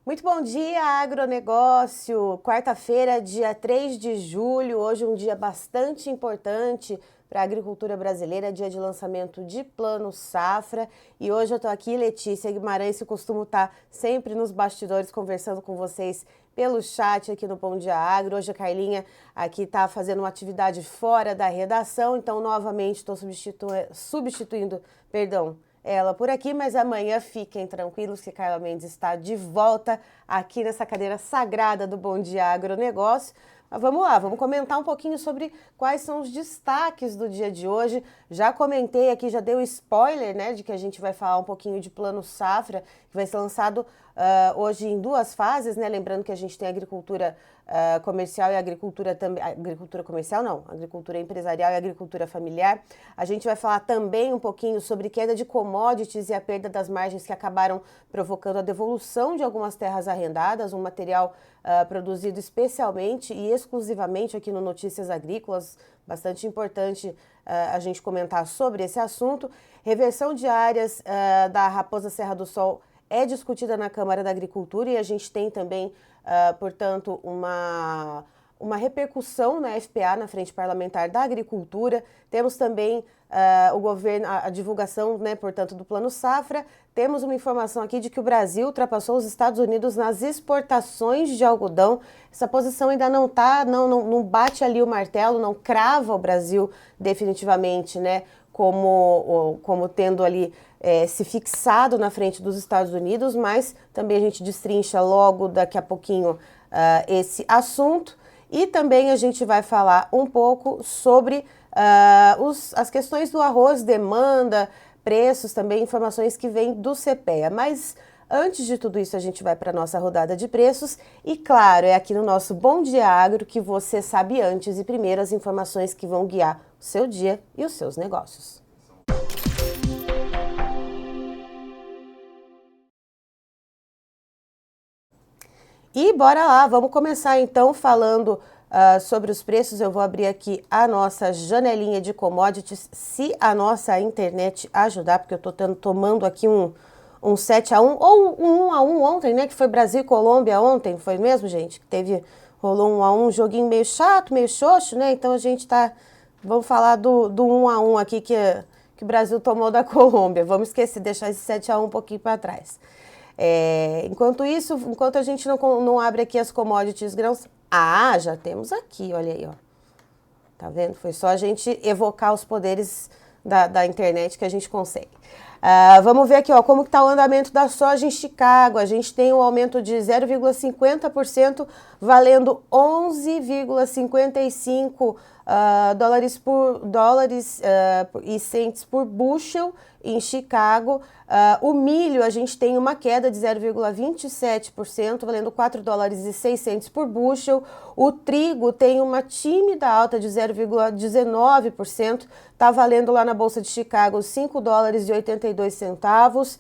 Muito bom dia, agronegócio. Quarta-feira, dia 3 de julho, hoje um dia bastante importante para a agricultura brasileira, dia de lançamento de Plano Safra. E hoje eu estou aqui, Letícia Guimarães, que costumo estar sempre nos bastidores conversando com vocês pelo chat aqui no Bom Dia Agro. Hoje a Carlinha aqui está fazendo uma atividade fora da redação, então novamente estou substituindo, ela por aqui, mas amanhã fiquem tranquilos que Carla Mendes está de volta aqui nessa cadeira sagrada do Bom Dia Agronegócio. Mas vamos lá, vamos comentar um pouquinho sobre quais são os destaques do dia de hoje. Já comentei aqui, já dei o spoiler, né, de que a gente vai falar um pouquinho de Plano Safra, que vai ser lançado hoje em duas fases, né? Lembrando que a gente tem agricultura comercial e agricultura também. Agricultura comercial não, agricultura empresarial e agricultura familiar. A gente vai falar também um pouquinho sobre queda de commodities e a perda das margens que acabaram provocando a devolução de algumas terras arrendadas, um material produzido especialmente e exclusivamente aqui no Notícias Agrícolas, bastante importante a gente comentar sobre esse assunto. Reversão de áreas da Raposa Serra do Sol é discutida na Câmara da Agricultura e a gente tem também, portanto, uma repercussão na FPA, na Frente Parlamentar da Agricultura. Temos também o governo, a divulgação, né, portanto, do Plano Safra. Temos uma informação aqui de que o Brasil ultrapassou os Estados Unidos nas exportações de algodão. Essa posição ainda não bate ali o martelo, não crava o Brasil definitivamente, né, como tendo ali se fixado na frente dos Estados Unidos, mas também a gente destrincha logo daqui a pouquinho esse assunto. E também a gente vai falar um pouco sobre as questões do arroz, demanda, preços, também informações que vêm do CPEA. Mas antes de tudo isso, a gente vai para a nossa rodada de preços. E claro, é aqui no nosso Bom Dia Agro que você sabe antes e primeiro as informações que vão guiar o seu dia e os seus negócios. E bora lá, vamos começar então falando sobre os preços. Eu vou abrir aqui a nossa janelinha de commodities, se a nossa internet ajudar, porque eu tô tomando aqui um 7-1, ou um 1-1 ontem, né, que foi Brasil e Colômbia ontem, foi mesmo, gente? Rolou 1-1, um joguinho meio chato, meio xoxo, né, então a gente vamos falar do 1-1 aqui que o Brasil tomou da Colômbia, vamos esquecer, deixar esse 7-1 um pouquinho para trás. Enquanto isso, enquanto a gente não abre aqui as commodities grãos, já temos aqui, olha aí, ó. Tá vendo? Foi só a gente evocar os poderes da internet que a gente consegue. Vamos ver aqui, ó, como que tá o andamento da soja em Chicago. A gente tem um aumento de 0,50%, valendo 11,55 dólares e cents por bushel em Chicago. O milho, a gente tem uma queda de 0,27%, valendo 4 dólares e 6 cents por bushel. O trigo tem uma tímida alta de 0,19%, está valendo lá na Bolsa de Chicago 5 dólares e 82 centavos.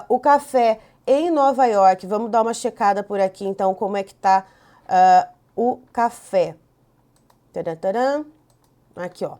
O café em Nova York, vamos dar uma checada por aqui então como é que está o café. Tadã, aqui, ó.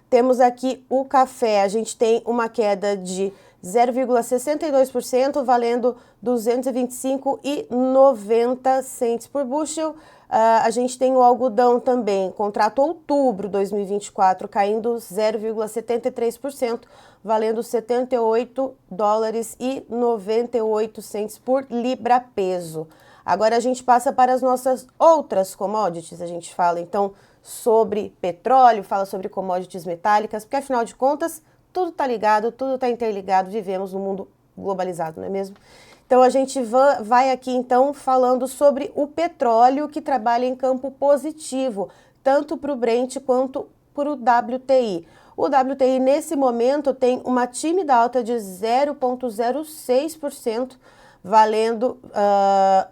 Temos aqui o café, a gente tem uma queda de 0,62%, valendo 225,90 cents por bushel. A gente tem o algodão também, contrato outubro 2024, caindo 0,73%, valendo 78 dólares e 98 cents por libra peso. Agora a gente passa para as nossas outras commodities, a gente fala então sobre petróleo, fala sobre commodities metálicas, porque afinal de contas tudo está ligado, tudo está interligado, vivemos num mundo globalizado, não é mesmo? Então a gente vai aqui então falando sobre o petróleo que trabalha em campo positivo, tanto para o Brent quanto para o WTI. O WTI nesse momento tem uma tímida alta de 0,06%, valendo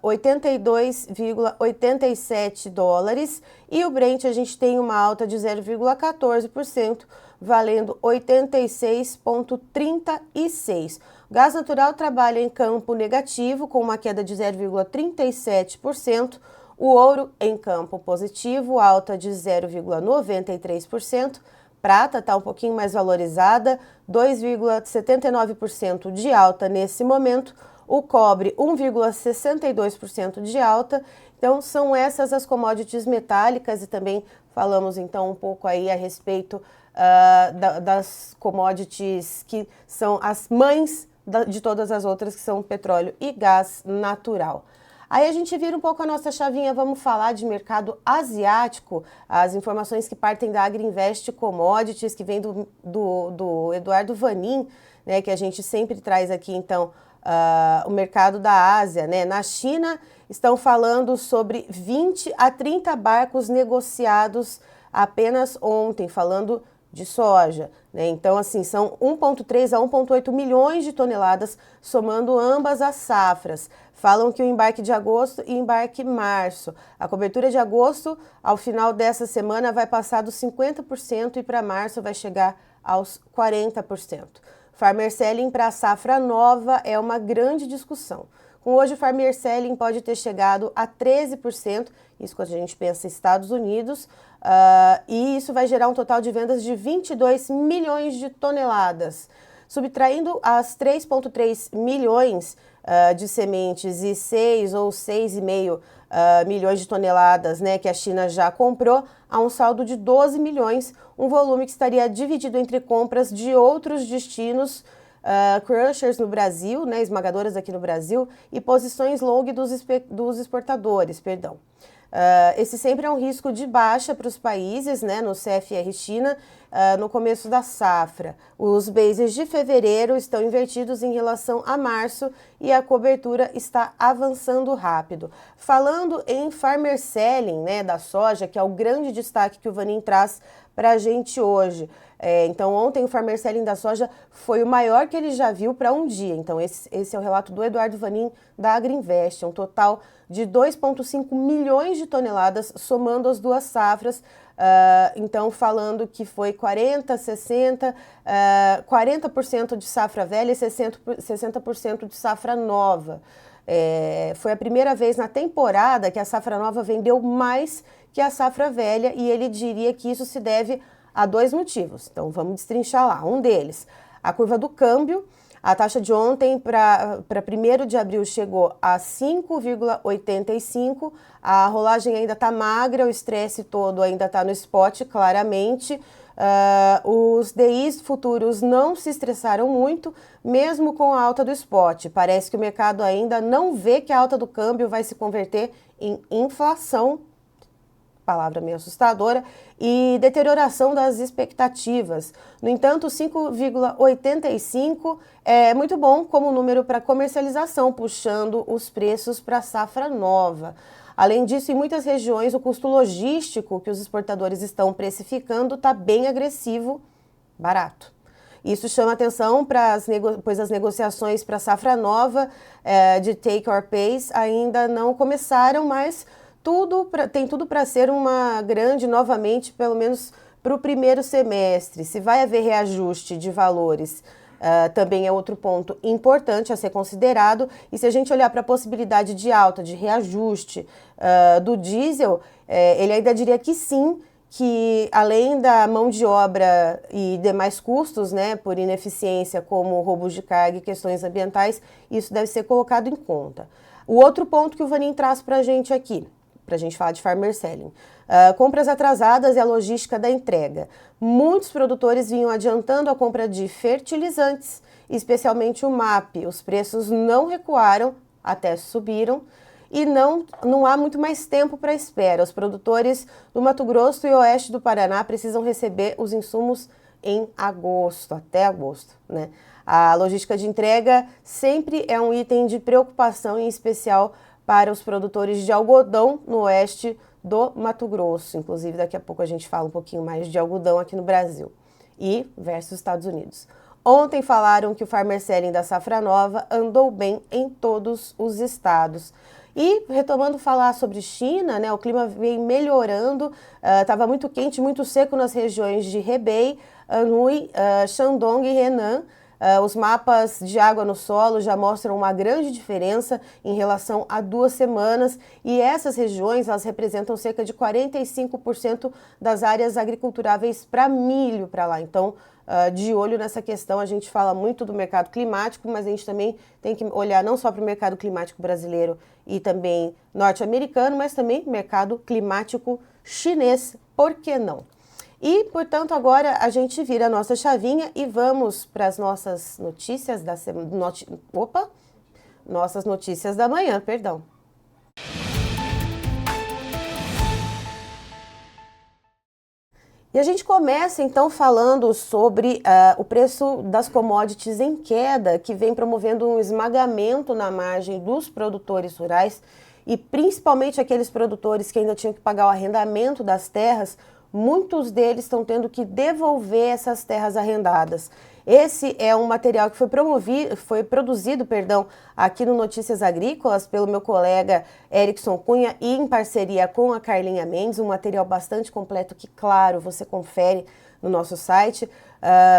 82,87 dólares, e o Brent a gente tem uma alta de 0,14%, valendo 86,36. O gás natural trabalha em campo negativo, com uma queda de 0,37%, o ouro em campo positivo, alta de 0,93%, prata está um pouquinho mais valorizada, 2,79% de alta nesse momento. o cobre 1,62% de alta. Então são essas as commodities metálicas e também falamos então um pouco aí a respeito das commodities que são as mães de todas as outras, que são petróleo e gás natural. Aí a gente vira um pouco a nossa chavinha, vamos falar de mercado asiático, as informações que partem da Agriinvest Commodities, que vem do Eduardo Vanin, né, que a gente sempre traz aqui, então, o mercado da Ásia, né? Na China, estão falando sobre 20 a 30 barcos negociados apenas ontem, falando de soja, né? Então, assim, são 1,3 a 1,8 milhões de toneladas, somando ambas as safras. Falam que o embarque de agosto e embarque março. A cobertura de agosto, ao final dessa semana, vai passar dos 50% e para março vai chegar aos 40%. Farmer Selling para a safra nova é uma grande discussão. Com hoje, o Farmer Selling pode ter chegado a 13%, isso quando a gente pensa em Estados Unidos, e isso vai gerar um total de vendas de 22 milhões de toneladas. Subtraindo as 3,3 milhões de sementes e 6 ou 6,5 milhões de toneladas, né, que a China já comprou, há um saldo de 12 milhões, um volume que estaria dividido entre compras de outros destinos, crushers no Brasil, né, esmagadoras aqui no Brasil, e posições long dos exportadores, perdão. Esse sempre é um risco de baixa para os países, né, no CFR China, no começo da safra. Os bases de fevereiro estão invertidos em relação a março e a cobertura está avançando rápido. Falando em Farmer Selling, né, da soja, que é o grande destaque que o Vanin traz para a gente hoje. Então, ontem o Farmer Selling da soja foi o maior que ele já viu para um dia. Então, esse é o relato do Eduardo Vanin da Agriinvest, um total de 2,5 milhões de toneladas, somando as duas safras. Então, falando que foi 40% de safra velha e 60% de safra nova. Foi a primeira vez na temporada que a safra nova vendeu mais que a safra velha e ele diria que isso se deve a dois motivos. Então, vamos destrinchar lá. Um deles, a curva do câmbio. A taxa de ontem para 1º de abril chegou a 5,85. A rolagem ainda está magra, o estresse todo ainda está no spot, claramente. Os DIs futuros não se estressaram muito, mesmo com a alta do spot. Parece que o mercado ainda não vê que a alta do câmbio vai se converter em inflação, palavra meio assustadora, e deterioração das expectativas. No entanto, 5,85 é muito bom como número para comercialização, puxando os preços para a safra nova. Além disso, em muitas regiões, o custo logístico que os exportadores estão precificando está bem agressivo, barato. Isso chama atenção, pois as negociações para a safra nova de take or pays ainda não começaram, mas tem tudo para ser uma grande, novamente, pelo menos para o primeiro semestre. Se vai haver reajuste de valores, também é outro ponto importante a ser considerado. E se a gente olhar para a possibilidade de alta, de reajuste do diesel, ele ainda diria que sim, que além da mão de obra e demais custos, né, por ineficiência como roubos de carga e questões ambientais, isso deve ser colocado em conta. O outro ponto que o Vanin traz para a gente aqui, para a gente falar de Farmer Selling. Compras atrasadas e a logística da entrega. Muitos produtores vinham adiantando a compra de fertilizantes, especialmente o MAP. Os preços não recuaram, até subiram, e não há muito mais tempo para espera. Os produtores do Mato Grosso e oeste do Paraná precisam receber os insumos em agosto, até agosto, né? A logística de entrega sempre é um item de preocupação, em especial para os produtores de algodão no oeste do Mato Grosso. Inclusive, daqui a pouco a gente fala um pouquinho mais de algodão aqui no Brasil e versus Estados Unidos. Ontem falaram que o Farmer Selling da safra nova andou bem em todos os estados. E, retomando falar sobre China, né, o clima vem melhorando, estava muito quente, muito seco nas regiões de Hebei, Anhui, Shandong e Henan. Os mapas de água no solo já mostram uma grande diferença em relação a 2 semanas e essas regiões elas representam cerca de 45% das áreas agriculturáveis para milho para lá. Então, de olho nessa questão, a gente fala muito do mercado climático, mas a gente também tem que olhar não só para o mercado climático brasileiro e também norte-americano, mas também mercado climático chinês, por que não? E, portanto, agora a gente vira a nossa chavinha e vamos para as nossas notícias da semana. Nossas notícias da manhã, perdão. E a gente começa então falando sobre o preço das commodities em queda, que vem promovendo um esmagamento na margem dos produtores rurais e principalmente aqueles produtores que ainda tinham que pagar o arrendamento das terras. Muitos deles estão tendo que devolver essas terras arrendadas. Esse é um material que foi produzido aqui no Notícias Agrícolas pelo meu colega Erickson Cunha e em parceria com a Carlinha Mendes, um material bastante completo que, claro, você confere no nosso site.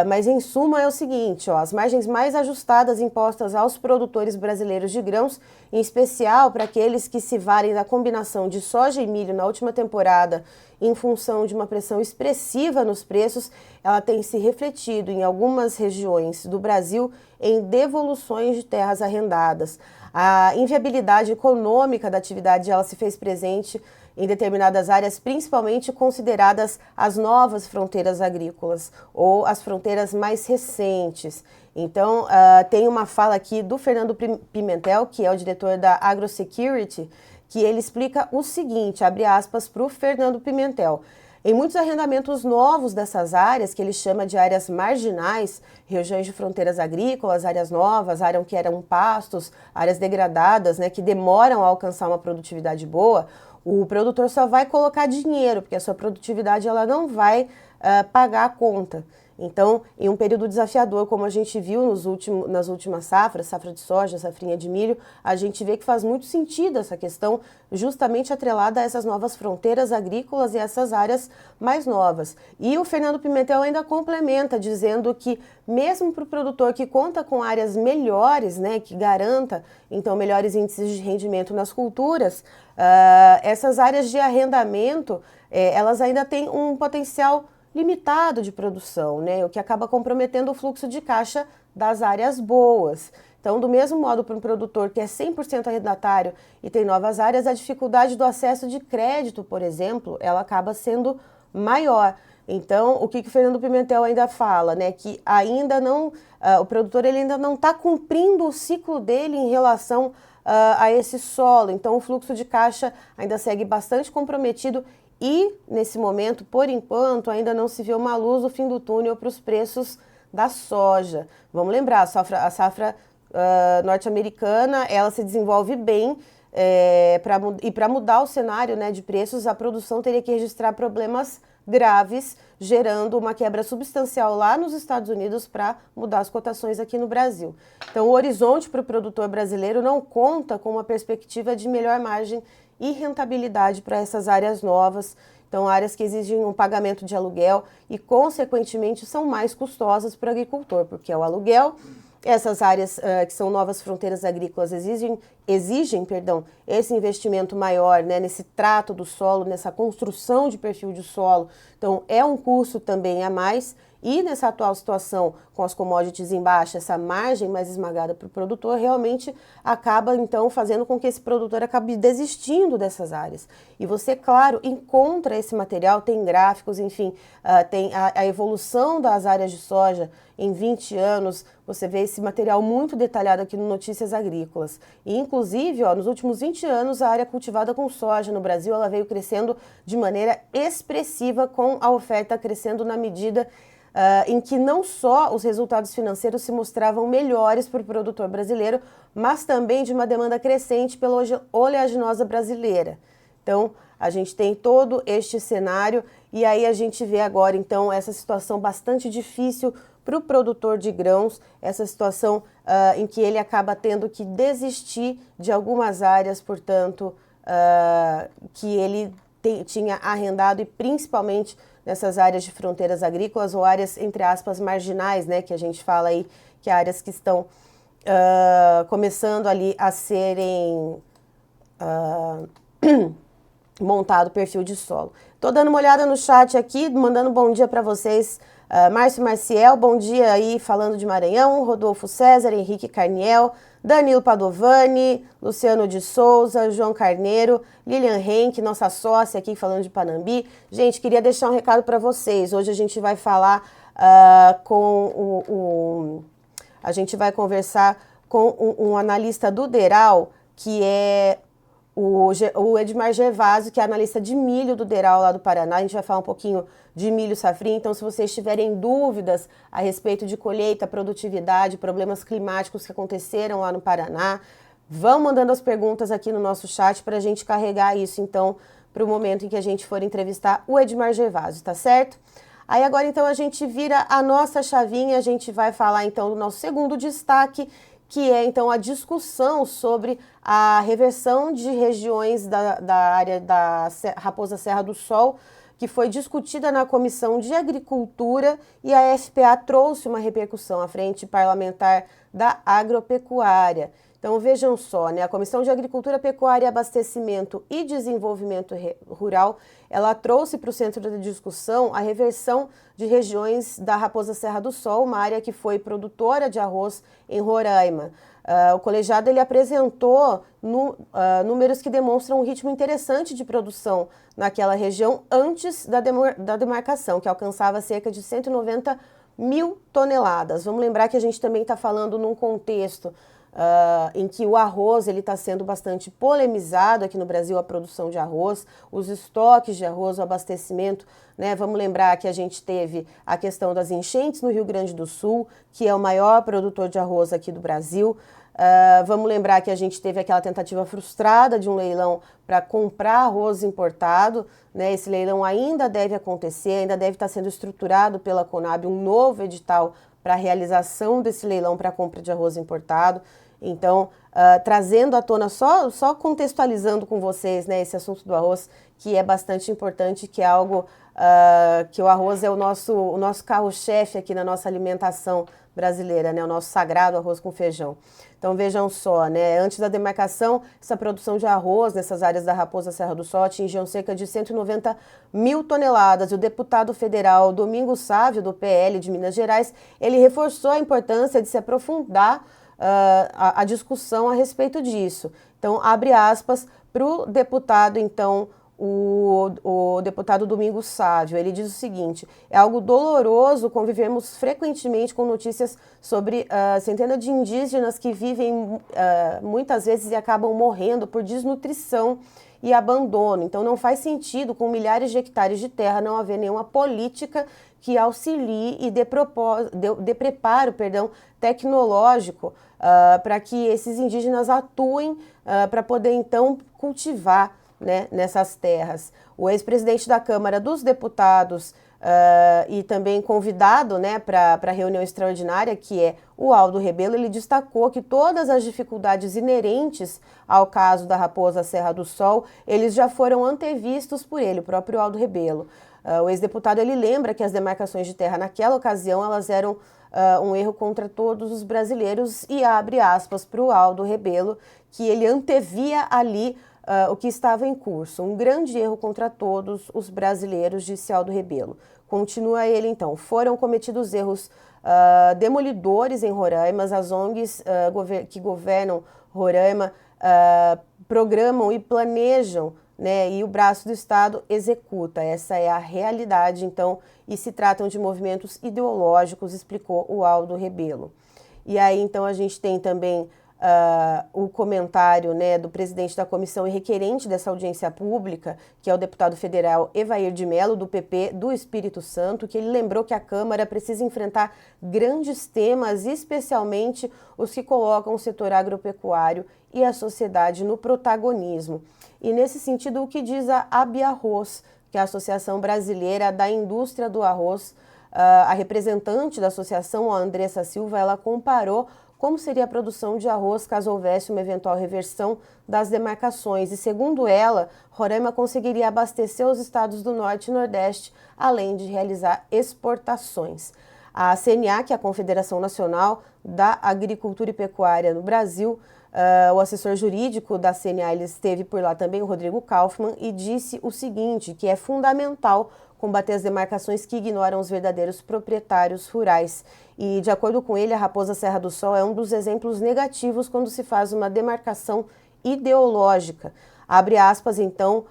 Mas em suma é o seguinte, as margens mais ajustadas impostas aos produtores brasileiros de grãos, em especial para aqueles que se valem da combinação de soja e milho na última temporada, em função de uma pressão expressiva nos preços, ela tem se refletido em algumas regiões do Brasil em devoluções de terras arrendadas. A inviabilidade econômica da atividade ela se fez presente em determinadas áreas, principalmente consideradas as novas fronteiras agrícolas ou as fronteiras mais recentes. Então, tem uma fala aqui do Fernando Pimentel, que é o diretor da AgroSecurity, que ele explica o seguinte, abre aspas para o Fernando Pimentel. Em muitos arrendamentos novos dessas áreas, que ele chama de áreas marginais, regiões de fronteiras agrícolas, áreas novas, áreas que eram pastos, áreas degradadas, que demoram a alcançar uma produtividade boa, o produtor só vai colocar dinheiro, porque a sua produtividade ela não vai pagar a conta. Então, em um período desafiador, como a gente viu nas últimas safras, safra de soja, safrinha de milho, a gente vê que faz muito sentido essa questão justamente atrelada a essas novas fronteiras agrícolas e essas áreas mais novas. E o Fernando Pimentel ainda complementa, dizendo que mesmo para o produtor que conta com áreas melhores, que garanta, então, melhores índices de rendimento nas culturas, essas áreas de arrendamento, elas ainda têm um potencial limitado de produção, o que acaba comprometendo o fluxo de caixa das áreas boas. Então, do mesmo modo, para um produtor que é 100% arrendatário e tem novas áreas, a dificuldade do acesso de crédito, por exemplo, ela acaba sendo maior. Então, o que o Fernando Pimentel ainda fala, que ainda não, o produtor ele ainda não está cumprindo o ciclo dele em relação a esse solo. Então, o fluxo de caixa ainda segue bastante comprometido. E, nesse momento, por enquanto, ainda não se vê uma luz no fim do túnel para os preços da soja. Vamos lembrar, a safra norte-americana, ela se desenvolve bem, e para mudar o cenário de preços, a produção teria que registrar problemas graves, gerando uma quebra substancial lá nos Estados Unidos para mudar as cotações aqui no Brasil. Então, o horizonte para o produtor brasileiro não conta com uma perspectiva de melhor margem e rentabilidade para essas áreas novas, então áreas que exigem um pagamento de aluguel e, consequentemente, são mais custosas para o agricultor, porque é o aluguel. Essas áreas que são novas fronteiras agrícolas exigem esse investimento maior nesse trato do solo, nessa construção de perfil de solo. Então, é um custo também a mais. E nessa atual situação, com as commodities em baixa, essa margem mais esmagada para o produtor, realmente acaba, então, fazendo com que esse produtor acabe desistindo dessas áreas. E você, claro, encontra esse material, tem gráficos, enfim, tem a evolução das áreas de soja em 20 anos, você vê esse material muito detalhado aqui no Notícias Agrícolas. E, inclusive, nos últimos 20 anos, a área cultivada com soja no Brasil, ela veio crescendo de maneira expressiva, com a oferta crescendo na medida em que não só os resultados financeiros se mostravam melhores para o produtor brasileiro, mas também de uma demanda crescente pela oleaginosa brasileira. Então, a gente tem todo este cenário e aí a gente vê agora, então, essa situação bastante difícil para o produtor de grãos, essa situação em que ele acaba tendo que desistir de algumas áreas, portanto, que ele tinha arrendado e principalmente nessas áreas de fronteiras agrícolas ou áreas, entre aspas, marginais, que a gente fala aí, que é áreas que estão começando ali a serem montado perfil de solo. Tô dando uma olhada no chat aqui, mandando um bom dia para vocês. Márcio Marciel, bom dia aí, falando de Maranhão. Rodolfo César, Henrique Carniel, Danilo Padovani, Luciano de Souza, João Carneiro, Lilian Henke, nossa sócia aqui falando de Panambi. Gente, queria deixar um recado para vocês. Hoje a gente vai falar a gente vai conversar com um analista do DERAL, que é o Edmar Gervásio, que é analista de milho do DERAL lá do Paraná. A gente vai falar um pouquinho de milho safrinha, então se vocês tiverem dúvidas a respeito de colheita, produtividade, problemas climáticos que aconteceram lá no Paraná, vão mandando as perguntas aqui no nosso chat para a gente carregar isso, então, para o momento em que a gente for entrevistar o Edmar Gervásio, tá certo? Aí agora, então, a gente vira a nossa chavinha, a gente vai falar, então, do nosso segundo destaque, que é, então, a discussão sobre a reversão de regiões da área da Raposa Serra do Sol, que foi discutida na Comissão de Agricultura, e a FPA trouxe uma repercussão à Frente Parlamentar da Agropecuária. Então, vejam só, né? A Comissão de Agricultura, Pecuária, Abastecimento e Desenvolvimento Rural, ela trouxe para o centro da discussão a reversão de regiões da Raposa Serra do Sol, uma área que foi produtora de arroz em Roraima. O colegiado ele apresentou números que demonstram um ritmo interessante de produção naquela região antes da demarcação, que alcançava cerca de 190 mil toneladas. Vamos lembrar que a gente também está falando num contexto em que o arroz está sendo bastante polemizado aqui no Brasil, a produção de arroz, os estoques de arroz, o abastecimento, né? Vamos lembrar que a gente teve a questão das enchentes no Rio Grande do Sul, que é o maior produtor de arroz aqui do Brasil. Vamos lembrar que a gente teve aquela tentativa frustrada de um leilão para comprar arroz importado, né? Esse leilão ainda deve acontecer, ainda deve estar sendo estruturado pela Conab um novo edital para a realização desse leilão para a compra de arroz importado. Então, trazendo à tona, só contextualizando com vocês, né, esse assunto do arroz, que é bastante importante, que é algo que o arroz é o nosso carro-chefe aqui na nossa alimentação brasileira, né, o nosso sagrado arroz com feijão. Então, vejam só, né, antes da demarcação, essa produção de arroz nessas áreas da Raposa Serra do Sol atingiam cerca de 190 mil toneladas. E o deputado federal Domingos Sávio, do PL de Minas Gerais, ele reforçou a importância de se aprofundar a discussão a respeito disso. Então, abre aspas para o deputado, então, o deputado Domingos Sávio. Ele diz o seguinte: é algo doloroso convivermos frequentemente com notícias sobre centenas de indígenas que vivem muitas vezes e acabam morrendo por desnutrição e abandono. Então, não faz sentido, com milhares de hectares de terra, não haver nenhuma política que auxilie e dê preparo tecnológico para que esses indígenas atuem para poder, então, cultivar, né, nessas terras. O ex-presidente da Câmara dos Deputados e também convidado, né, para a reunião extraordinária, que é o Aldo Rebelo, ele destacou que todas as dificuldades inerentes ao caso da Raposa Serra do Sol, eles já foram antevistos por ele, o próprio Aldo Rebelo. O ex-deputado ele lembra que as demarcações de terra naquela ocasião elas eram um erro contra todos os brasileiros e abre aspas para o Aldo Rebelo, que ele antevia ali o que estava em curso. Um grande erro contra todos os brasileiros, disse Aldo Rebelo. Continua ele então: foram cometidos erros demolidores em Roraima, as ONGs que governam Roraima programam e planejam, né, e o braço do Estado executa. Essa é a realidade, então, e se tratam de movimentos ideológicos, explicou o Aldo Rebelo. E aí, então, a gente tem também o comentário, né, do presidente da comissão e requerente dessa audiência pública, que é o deputado federal Evair de Mello, do PP do Espírito Santo, que ele lembrou que a Câmara precisa enfrentar grandes temas, especialmente os que colocam o setor agropecuário e a sociedade no protagonismo. E nesse sentido, o que diz a Abiarroz, que é a Associação Brasileira da Indústria do Arroz, a representante da associação, a Andressa Silva, ela comparou como seria a produção de arroz caso houvesse uma eventual reversão das demarcações. E segundo ela, Roraima conseguiria abastecer os estados do Norte e Nordeste, além de realizar exportações. A CNA, que é a Confederação Nacional da Agricultura e Pecuária no Brasil, o assessor jurídico da CNA, ele esteve por lá também, o Rodrigo Kaufmann, e disse o seguinte, que é fundamental combater as demarcações que ignoram os verdadeiros proprietários rurais. E, de acordo com ele, a Raposa Serra do Sol é um dos exemplos negativos quando se faz uma demarcação ideológica. Abre aspas, então,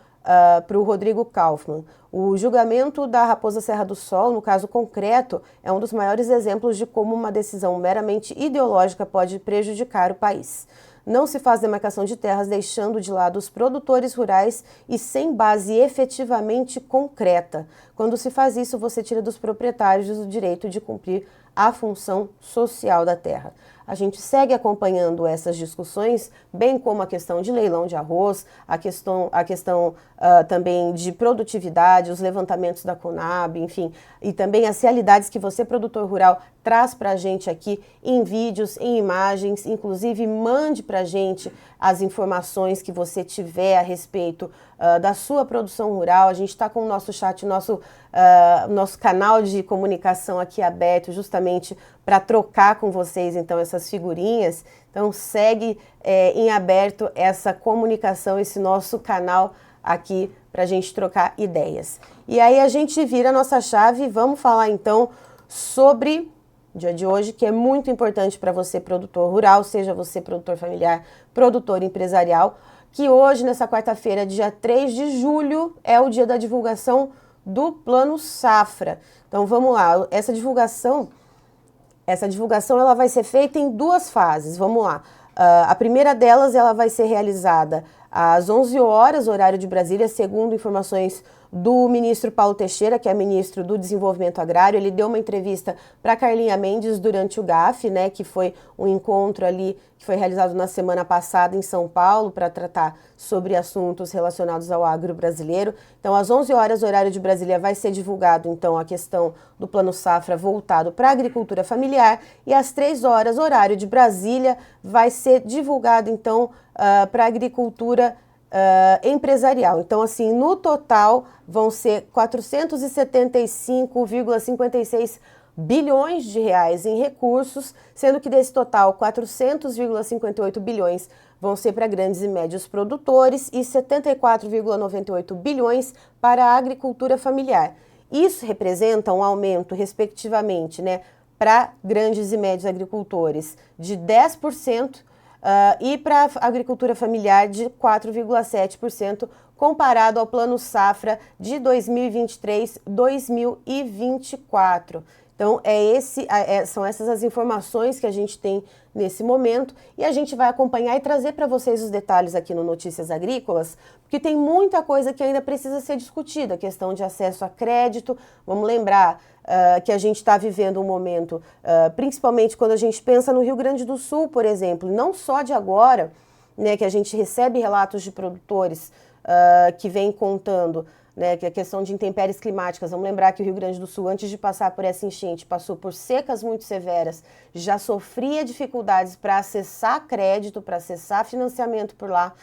para o Rodrigo Kaufmann. O julgamento da Raposa Serra do Sol, no caso concreto, é um dos maiores exemplos de como uma decisão meramente ideológica pode prejudicar o país. Não se faz demarcação de terras deixando de lado os produtores rurais e sem base efetivamente concreta. Quando se faz isso, você tira dos proprietários o direito de cumprir a função social da terra. A gente segue acompanhando essas discussões, bem como a questão de leilão de arroz, a questão também de produtividade, os levantamentos da Conab, enfim, e também as realidades que você, produtor rural, traz para a gente aqui em vídeos, em imagens, inclusive mande para a gente as informações que você tiver a respeito da sua produção rural. A gente está com o nosso chat, nosso canal de comunicação aqui aberto justamente para trocar com vocês, então, essas figurinhas. Então, segue em aberto essa comunicação, esse nosso canal aqui para a gente trocar ideias. E aí a gente vira a nossa chave e vamos falar, então, sobre o dia de hoje, que é muito importante para você, produtor rural, seja você produtor familiar, produtor empresarial, que hoje, nessa quarta-feira, dia 3 de julho, é o dia da divulgação do Plano Safra. Então, vamos lá. Essa divulgação ela vai ser feita em duas fases. Vamos lá. A primeira delas, ela vai ser realizada às 11 horas, horário de Brasília, segundo informações do ministro Paulo Teixeira, que é ministro do Desenvolvimento Agrário. Ele deu uma entrevista para Carlinha Mendes durante o GAF, né, que foi um encontro ali que foi realizado na semana passada em São Paulo para tratar sobre assuntos relacionados ao agro brasileiro. Então, às 11 horas, horário de Brasília, vai ser divulgado, então, a questão do Plano Safra voltado para a agricultura familiar, e às 3 horas, horário de Brasília, vai ser divulgado, então, para a agricultura empresarial. Então, assim, no total vão ser 475,56 bilhões de reais em recursos, sendo que desse total 400,58 bilhões vão ser para grandes e médios produtores e 74,98 bilhões para a agricultura familiar. Isso representa um aumento, respectivamente, né, para grandes e médios agricultores de 10%, e para a agricultura familiar de 4,7%, comparado ao Plano Safra de 2023-2024. Então, são essas as informações que a gente tem nesse momento, e a gente vai acompanhar e trazer para vocês os detalhes aqui no Notícias Agrícolas, porque tem muita coisa que ainda precisa ser discutida, a questão de acesso a crédito. Vamos lembrar que a gente está vivendo um momento, principalmente quando a gente pensa no Rio Grande do Sul, por exemplo, não só de agora, né, que a gente recebe relatos de produtores que vêm contando, né, que a questão de intempéries climáticas. Vamos lembrar que o Rio Grande do Sul, antes de passar por essa enchente, passou por secas muito severas, já sofria dificuldades para acessar crédito, para acessar financiamento por lá.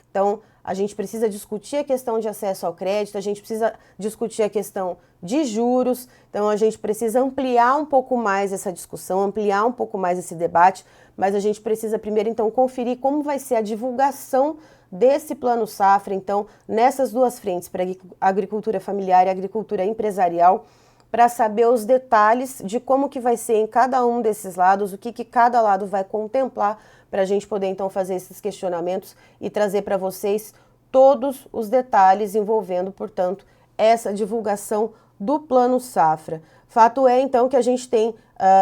Então, a gente precisa discutir a questão de acesso ao crédito, a gente precisa discutir a questão de juros. Então, a gente precisa ampliar um pouco mais essa discussão, ampliar um pouco mais esse debate, mas a gente precisa primeiro, então, conferir como vai ser a divulgação desse Plano Safra, então, nessas duas frentes, para a agricultura familiar e a agricultura empresarial, para saber os detalhes de como que vai ser em cada um desses lados, o que cada lado vai contemplar, para a gente poder, então, fazer esses questionamentos e trazer para vocês todos os detalhes envolvendo, portanto, essa divulgação do Plano Safra. Fato é, então, que a gente tem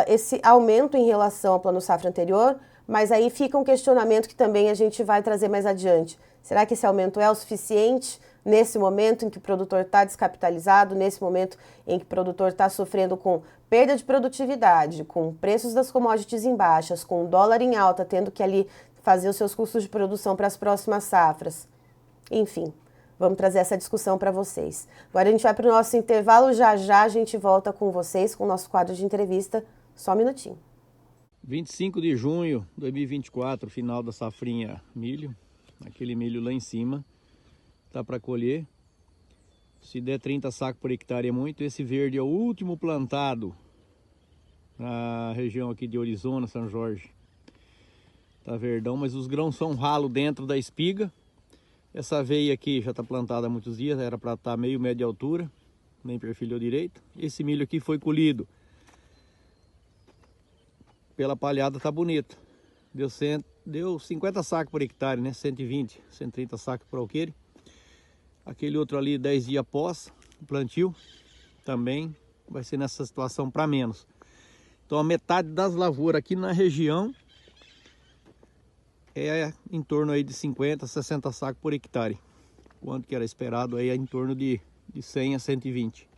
esse aumento em relação ao Plano Safra anterior, mas aí fica um questionamento que também a gente vai trazer mais adiante. Será que esse aumento é o suficiente nesse momento em que o produtor está descapitalizado, nesse momento em que o produtor está sofrendo com perda de produtividade, com preços das commodities em baixas, com o dólar em alta, tendo que ali fazer os seus custos de produção para as próximas safras? Enfim, vamos trazer essa discussão para vocês. Agora a gente vai para o nosso intervalo, já já a gente volta com vocês, com o nosso quadro de entrevista. Só um minutinho. 25 de junho de 2024, final da safrinha milho, aquele milho lá em cima, tá para colher. Se der 30 sacos por hectare é muito. Esse verde é o último plantado na região aqui de Orizona, São Jorge. Tá verdão, mas os grãos são ralo dentro da espiga. Essa aveia aqui já está plantada há muitos dias, era para estar meio metro de altura, nem perfilhou direito. Esse milho aqui foi colhido. Pela palhada tá bonito. Deu 50 sacos por hectare, né? 120, 130 sacos por alqueire. Aquele outro ali 10 dias após o plantio, também vai ser nessa situação para menos. Então a metade das lavouras aqui na região é em torno aí de 50, 60 sacos por hectare. Quanto que era esperado aí é em torno de 100 a 120.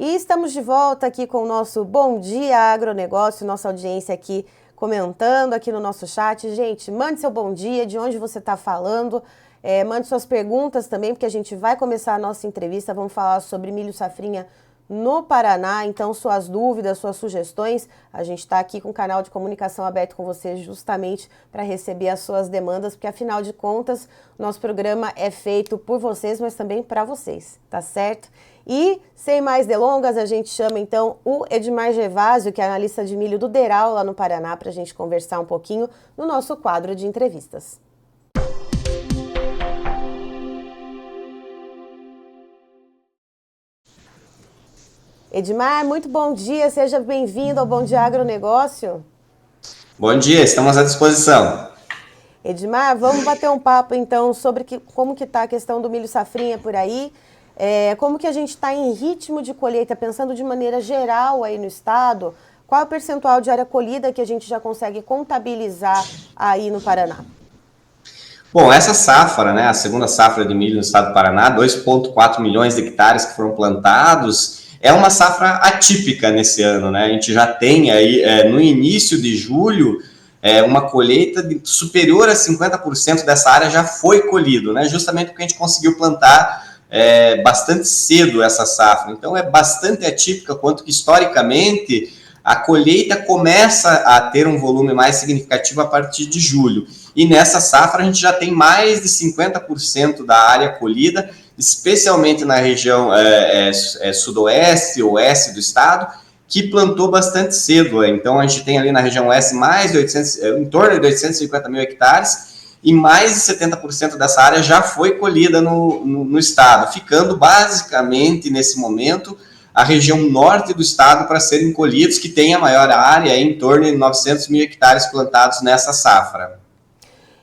E estamos de volta aqui com o nosso Bom Dia Agronegócio, nossa audiência aqui comentando aqui no nosso chat. Gente, mande seu bom dia, de onde você está falando, mande suas perguntas também, porque a gente vai começar a nossa entrevista, vamos falar sobre milho safrinha no Paraná, então suas dúvidas, suas sugestões, a gente está aqui com o canal de comunicação aberto com você justamente para receber as suas demandas, porque afinal de contas, o nosso programa é feito por vocês, mas também para vocês, tá certo? E, sem mais delongas, a gente chama então o Edmar Gervásio, que é analista de milho do Deral lá no Paraná, para a gente conversar um pouquinho no nosso quadro de entrevistas. Edmar, muito bom dia, seja bem-vindo ao Bom Dia Agronegócio. Bom dia, estamos à disposição. Edmar, vamos bater um papo então sobre como que está a questão do milho safrinha por aí, como que a gente está em ritmo de colheita, pensando de maneira geral aí no estado, qual é o percentual de área colhida que a gente já consegue contabilizar aí no Paraná? Bom, essa safra, né, a segunda safra de milho no estado do Paraná, 2,4 milhões de hectares que foram plantados, é uma safra atípica nesse ano, né? A gente já tem aí, no início de julho, uma colheita superior a 50% dessa área já foi colhido, né? Justamente porque a gente conseguiu plantar bastante cedo essa safra. Então é bastante atípica, quanto que historicamente a colheita começa a ter um volume mais significativo a partir de julho. E nessa safra a gente já tem mais de 50% da área colhida, especialmente na região sudoeste, oeste do estado, que plantou bastante cedo. Então a gente tem ali na região oeste mais de em torno de 850 mil hectares, e mais de 70% dessa área já foi colhida no estado, ficando basicamente nesse momento a região norte do estado para serem colhidos, que tem a maior área, em torno de 900 mil hectares plantados nessa safra.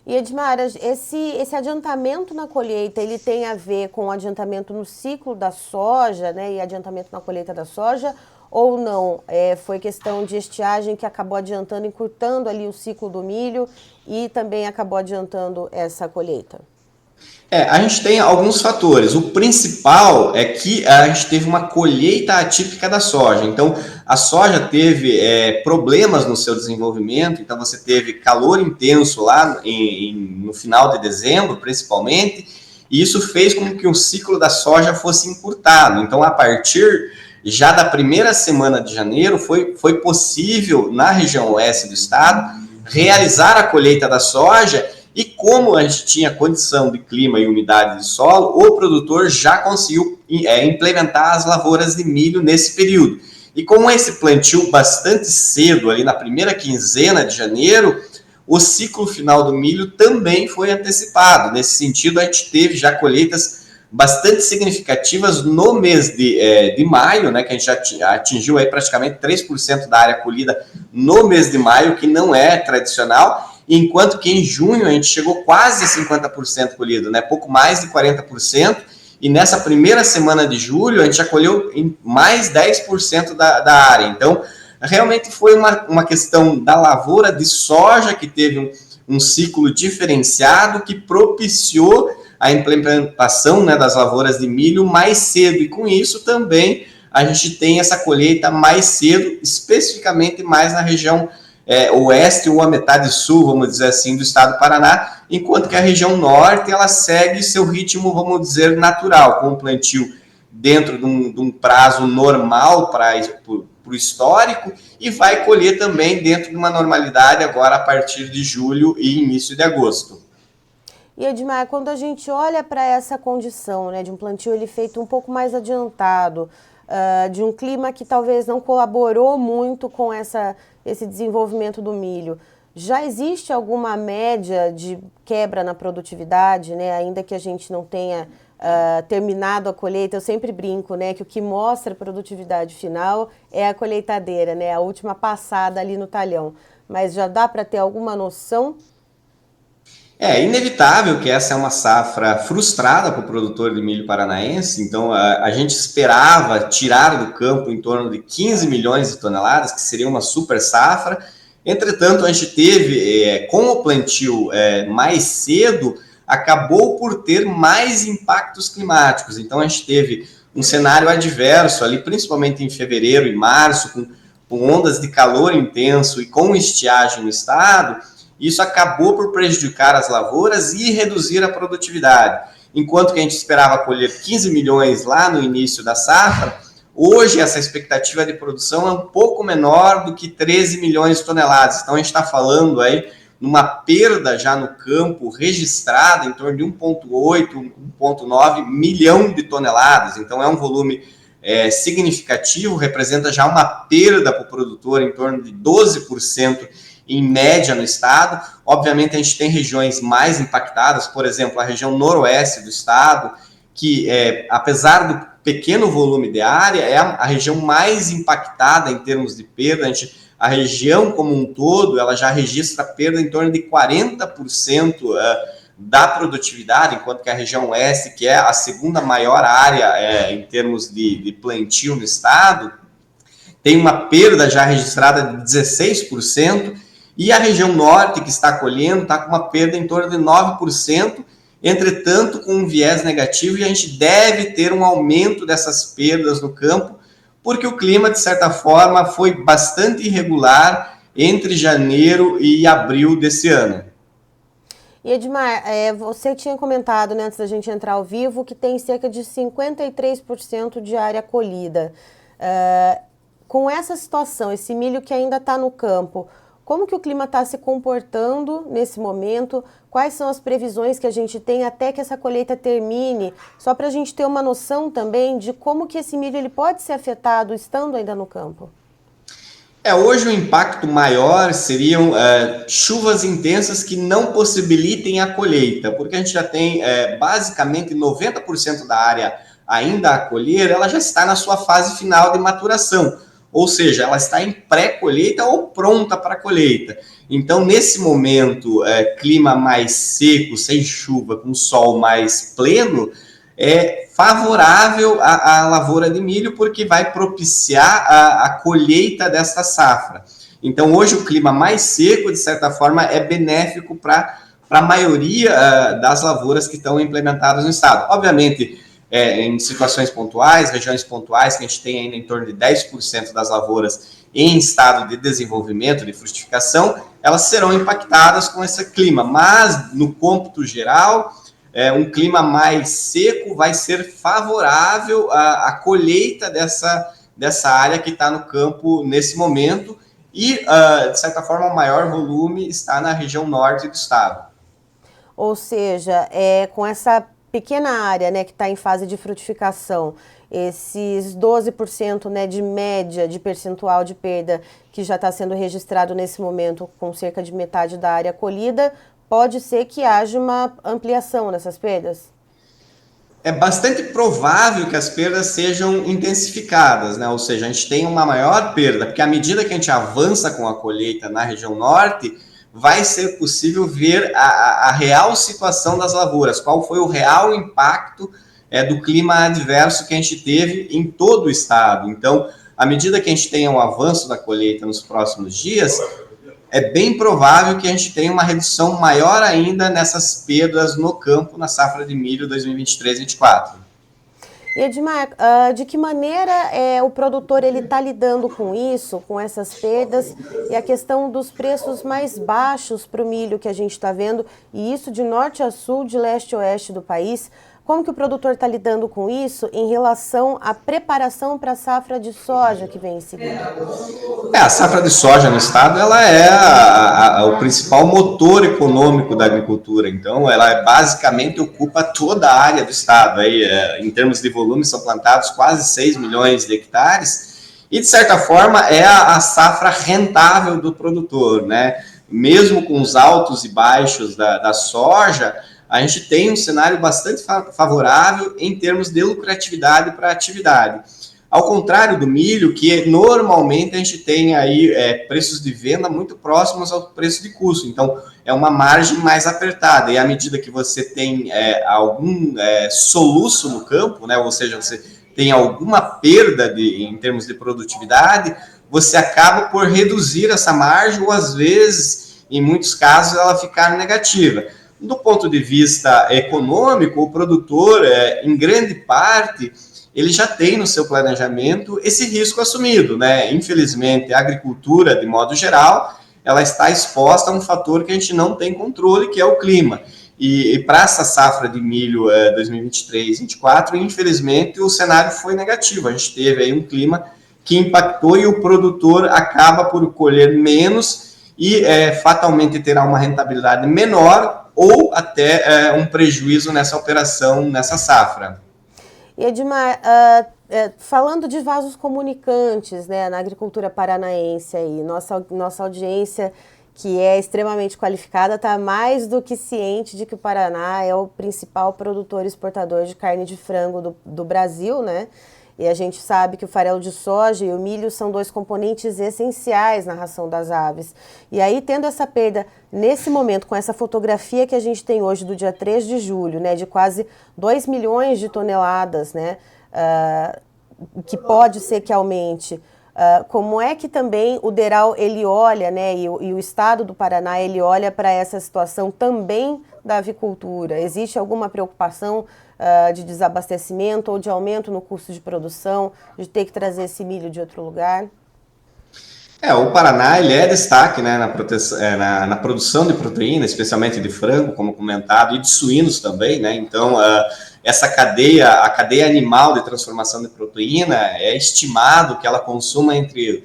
E Edmar, esse adiantamento na colheita, ele tem a ver com o adiantamento no ciclo da soja, né, e adiantamento na colheita da soja, ou não? Foi questão de estiagem que acabou adiantando, encurtando ali o ciclo do milho e também acabou adiantando essa colheita? A gente tem alguns fatores. O principal é que a gente teve uma colheita atípica da soja. Então, a soja teve problemas no seu desenvolvimento. Então, você teve calor intenso lá no final de dezembro, principalmente, e isso fez com que o ciclo da soja fosse encurtado. Então, a partir já da primeira semana de janeiro, foi possível, na região oeste do estado, realizar a colheita da soja. E como a gente tinha condição de clima e umidade de solo, o produtor já conseguiu implementar as lavouras de milho nesse período. E com esse plantio bastante cedo, ali na primeira quinzena de janeiro, o ciclo final do milho também foi antecipado. Nesse sentido, a gente teve já colheitas bastante significativas no mês de maio, né, que a gente já atingiu aí praticamente 3% da área colhida no mês de maio, que não é tradicional, enquanto que em junho a gente chegou quase a 50% colhido, né? Pouco mais de 40%, e nessa primeira semana de julho a gente já colheu em mais 10% da área. Então, realmente foi uma questão da lavoura de soja que teve um ciclo diferenciado que propiciou a implementação, né, das lavouras de milho mais cedo, e com isso também a gente tem essa colheita mais cedo, especificamente mais na região oeste ou a metade sul, vamos dizer assim, do estado do Paraná, enquanto que a região norte ela segue seu ritmo, vamos dizer, natural, com o plantio dentro de um prazo normal para o histórico, e vai colher também dentro de uma normalidade agora a partir de julho e início de agosto. E Edmar, quando a gente olha para essa condição, né, de um plantio ele feito um pouco mais adiantado, de um clima que talvez não colaborou muito com esse desenvolvimento do milho, já existe alguma média de quebra na produtividade, né, ainda que a gente não tenha terminado a colheita? Eu sempre brinco, né, que o que mostra a produtividade final é a colheitadeira, né, a última passada ali no talhão. Mas já dá para ter alguma noção? É inevitável que essa é uma safra frustrada para o produtor de milho paranaense. Então, a gente esperava tirar do campo em torno de 15 milhões de toneladas, que seria uma super safra. Entretanto, a gente teve, com o plantio mais cedo, acabou por ter mais impactos climáticos. Então, a gente teve um cenário adverso ali, principalmente em fevereiro e março, com ondas de calor intenso e com estiagem no estado. Isso acabou por prejudicar as lavouras e reduzir a produtividade. Enquanto que a gente esperava colher 15 milhões lá no início da safra, hoje essa expectativa de produção é um pouco menor do que 13 milhões de toneladas. Então a gente está falando aí numa perda já no campo registrada em torno de 1,8, 1,9 milhão de toneladas. Então é um volume significativo, representa já uma perda para o produtor em torno de 12% em média no estado. Obviamente a gente tem regiões mais impactadas, por exemplo, a região noroeste do estado, que apesar do pequeno volume de área, é a região mais impactada em termos de perda. A região como um todo, ela já registra perda em torno de 40% da produtividade, enquanto que a região oeste, que é a segunda maior área em termos de plantio no estado, tem uma perda já registrada de 16%, e a região norte, que está colhendo, está com uma perda em torno de 9%, entretanto com um viés negativo, e a gente deve ter um aumento dessas perdas no campo, porque o clima, de certa forma, foi bastante irregular entre janeiro e abril desse ano. E Edmar, você tinha comentado, né, antes da gente entrar ao vivo, que tem cerca de 53% de área colhida. Com essa situação, esse milho que ainda está no campo, como que o clima está se comportando nesse momento? Quais são as previsões que a gente tem até que essa colheita termine? Só para a gente ter uma noção também de como que esse milho ele pode ser afetado estando ainda no campo. Hoje o impacto maior seriam chuvas intensas que não possibilitem a colheita, porque a gente já tem basicamente 90% da área ainda a colher, ela já está na sua fase final de maturação, ou seja, ela está em pré-colheita ou pronta para colheita. Então, nesse momento, clima mais seco, sem chuva, com sol mais pleno, é favorável à lavoura de milho, porque vai propiciar a colheita dessa safra. Então, hoje o clima mais seco, de certa forma, é benéfico para a maioria das lavouras que estão implementadas no estado. Obviamente, em situações pontuais, regiões pontuais, que a gente tem ainda em torno de 10% das lavouras em estado de desenvolvimento, de frutificação, elas serão impactadas com esse clima, mas no cômputo geral, um clima mais seco vai ser favorável à colheita dessa área que está no campo nesse momento e, de certa forma, o maior volume está na região norte do estado. Ou seja, com essa pequena área, né, que está em fase de frutificação, esses 12%, né, de média de percentual de perda que já está sendo registrado nesse momento com cerca de metade da área colhida, pode ser que haja uma ampliação nessas perdas? É bastante provável que as perdas sejam intensificadas, né? Ou seja, a gente tem uma maior perda, porque à medida que a gente avança com a colheita na região norte, vai ser possível ver a real situação das lavouras, qual foi o real impacto do clima adverso que a gente teve em todo o estado. Então, à medida que a gente tenha um avanço da colheita nos próximos dias, é bem provável que a gente tenha uma redução maior ainda nessas perdas no campo na safra de milho 2023-24. E Edmar, de que maneira o produtor está lidando com isso, com essas perdas e a questão dos preços mais baixos para o milho que a gente está vendo, e isso de norte a sul, de leste a oeste do país? Como que o produtor está lidando com isso em relação à preparação para a safra de soja que vem em seguida? A safra de soja no estado ela é o principal motor econômico da agricultura. Então, ela basicamente ocupa toda a área do estado. Aí, em termos de volume, são plantados quase 6 milhões de hectares. E, de certa forma, é a safra rentável do produtor, né? Mesmo com os altos e baixos da soja, a gente tem um cenário bastante favorável em termos de lucratividade para a atividade. Ao contrário do milho, que normalmente a gente tem aí preços de venda muito próximos ao preço de custo. Então, é uma margem mais apertada. E à medida que você tem algum soluço no campo, né, ou seja, você tem alguma perda em termos de produtividade, você acaba por reduzir essa margem ou, às vezes, em muitos casos, ela ficar negativa. Do ponto de vista econômico, o produtor, em grande parte, ele já tem no seu planejamento esse risco assumido, né? Infelizmente, a agricultura, de modo geral, ela está exposta a um fator que a gente não tem controle, que é o clima. E para essa safra de milho 2023-24, infelizmente, o cenário foi negativo. A gente teve aí um clima que impactou e o produtor acaba por colher menos e fatalmente terá uma rentabilidade menor ou até um prejuízo nessa operação, nessa safra. E Edmar, falando de vasos comunicantes, né, na agricultura paranaense, aí, nossa audiência, que é extremamente qualificada, está mais do que ciente de que o Paraná é o principal produtor e exportador de carne de frango do Brasil, né? E a gente sabe que o farelo de soja e o milho são dois componentes essenciais na ração das aves. E aí, tendo essa perda nesse momento, com essa fotografia que a gente tem hoje do dia 3 de julho, né, de quase 2 milhões de toneladas, né, que pode ser que aumente, como é que também o DERAL ele olha, né, e o estado do Paraná ele olha para essa situação também da avicultura? Existe alguma preocupação de desabastecimento ou de aumento no custo de produção, de ter que trazer esse milho de outro lugar? O Paraná ele é destaque, né, na produção de proteína, especialmente de frango, como comentado, e de suínos também, né? Então, essa cadeia, a cadeia animal de transformação de proteína, é estimado que ela consuma entre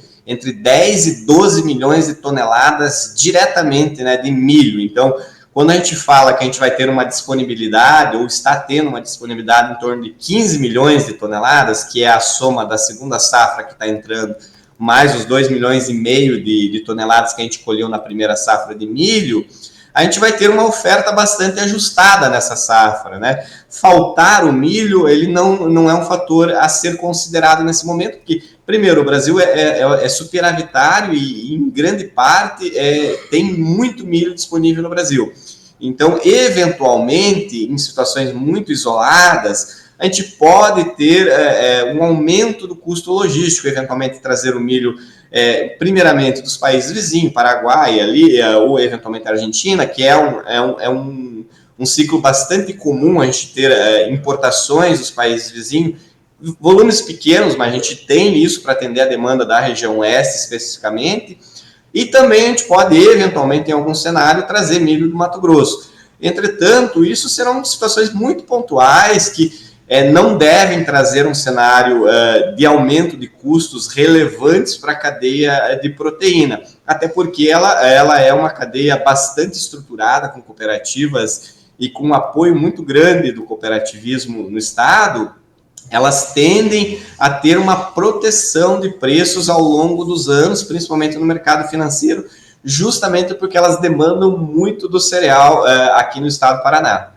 10 e 12 milhões de toneladas diretamente, né, de milho. Então, quando a gente fala que a gente vai ter uma disponibilidade, ou está tendo uma disponibilidade em torno de 15 milhões de toneladas, que é a soma da segunda safra que está entrando, mais os 2,5 milhões de toneladas que a gente colheu na primeira safra de milho, a gente vai ter uma oferta bastante ajustada nessa safra, né? Faltar o milho, ele não é um fator a ser considerado nesse momento, porque, primeiro, o Brasil é superavitário e, em grande parte, tem muito milho disponível no Brasil. Então, eventualmente, em situações muito isoladas, a gente pode ter um aumento do custo logístico, eventualmente trazer o milho, primeiramente, dos países vizinhos, Paraguai, ali, ou eventualmente Argentina, que é um ciclo bastante comum a gente ter importações dos países vizinhos, volumes pequenos, mas a gente tem isso para atender a demanda da região oeste especificamente, e também a gente pode, eventualmente, em algum cenário, trazer milho do Mato Grosso. Entretanto, isso serão situações muito pontuais que não devem trazer um cenário de aumento de custos relevantes para a cadeia de proteína, até porque ela é uma cadeia bastante estruturada, com cooperativas e com um apoio muito grande do cooperativismo no estado. Elas tendem a ter uma proteção de preços ao longo dos anos, principalmente no mercado financeiro, justamente porque elas demandam muito do cereal aqui no estado do Paraná.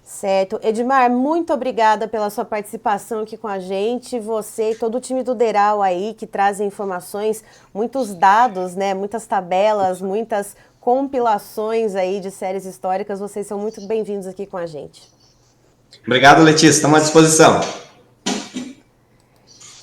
Certo. Edmar, muito obrigada pela sua participação aqui com a gente. Você e todo o time do Deral aí, que trazem informações, muitos dados, né? Muitas tabelas, muitas compilações aí de séries históricas. Vocês são muito bem-vindos aqui com a gente. Obrigado, Letícia. Estamos à disposição.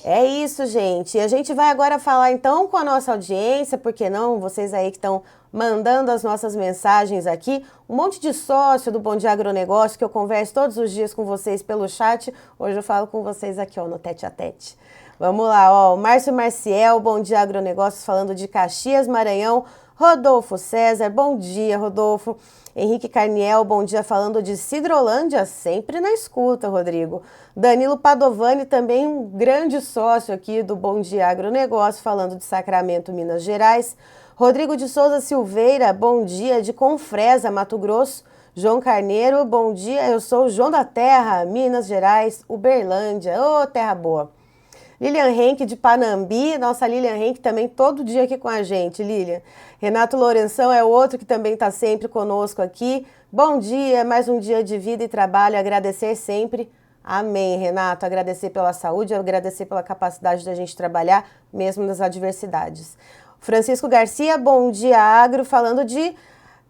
É isso, gente. A gente vai agora falar então com a nossa audiência, por que não? Vocês aí que estão mandando as nossas mensagens aqui. Um monte de sócio do Bom Dia Agronegócio, que eu converso todos os dias com vocês pelo chat. Hoje eu falo com vocês aqui, ó, no Tete a Tete. Vamos lá, ó. O Márcio Marciel, Bom Dia Agronegócios, falando de Caxias, Maranhão. Rodolfo César, bom dia, Rodolfo. Henrique Carniel, bom dia, falando de Sidrolândia, sempre na escuta, Rodrigo. Danilo Padovani, também um grande sócio aqui do Bom Dia Agronegócio, falando de Sacramento, Minas Gerais. Rodrigo de Souza Silveira, bom dia, de Confresa, Mato Grosso. João Carneiro, bom dia, eu sou o João da Terra, Minas Gerais, Uberlândia, ô, terra boa. Lilian Henke de Panambi, nossa Lilian Henke também todo dia aqui com a gente, Lilian. Renato Lourenção é outro que também está sempre conosco aqui. Bom dia, mais um dia de vida e trabalho, agradecer sempre. Amém, Renato, agradecer pela saúde, agradecer pela capacidade da gente trabalhar, mesmo nas adversidades. Francisco Garcia, bom dia, Agro, falando de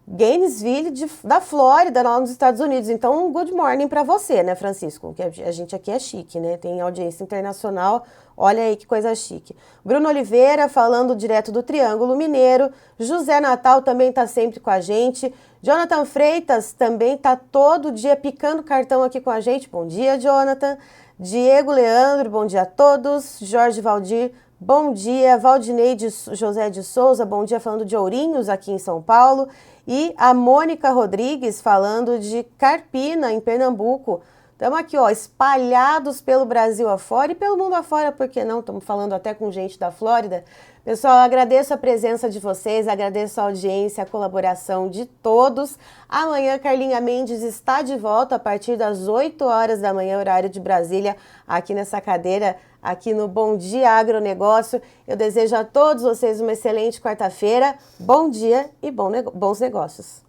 Gainesville, da Flórida, lá nos Estados Unidos. Então, um good morning para você, né, Francisco? Que a gente aqui é chique, né? Tem audiência internacional. Olha aí que coisa chique. Bruno Oliveira, falando direto do Triângulo Mineiro. José Natal também está sempre com a gente. Jonathan Freitas também está todo dia picando cartão aqui com a gente. Bom dia, Jonathan. Diego Leandro, bom dia a todos. Jorge Valdir, bom dia. Valdinei José de Souza, bom dia, falando de Ourinhos, aqui em São Paulo. E a Mônica Rodrigues, falando de Carpina, em Pernambuco. Estamos aqui, ó, espalhados pelo Brasil afora e pelo mundo afora, por que não? Estamos falando até com gente da Flórida. Pessoal, agradeço a presença de vocês, agradeço a audiência, a colaboração de todos. Amanhã, Carlinha Mendes está de volta a partir das 8 horas da manhã, horário de Brasília, aqui nessa cadeira, aqui no Bom Dia Agronegócio. Eu desejo a todos vocês uma excelente quarta-feira, bom dia e bons negócios.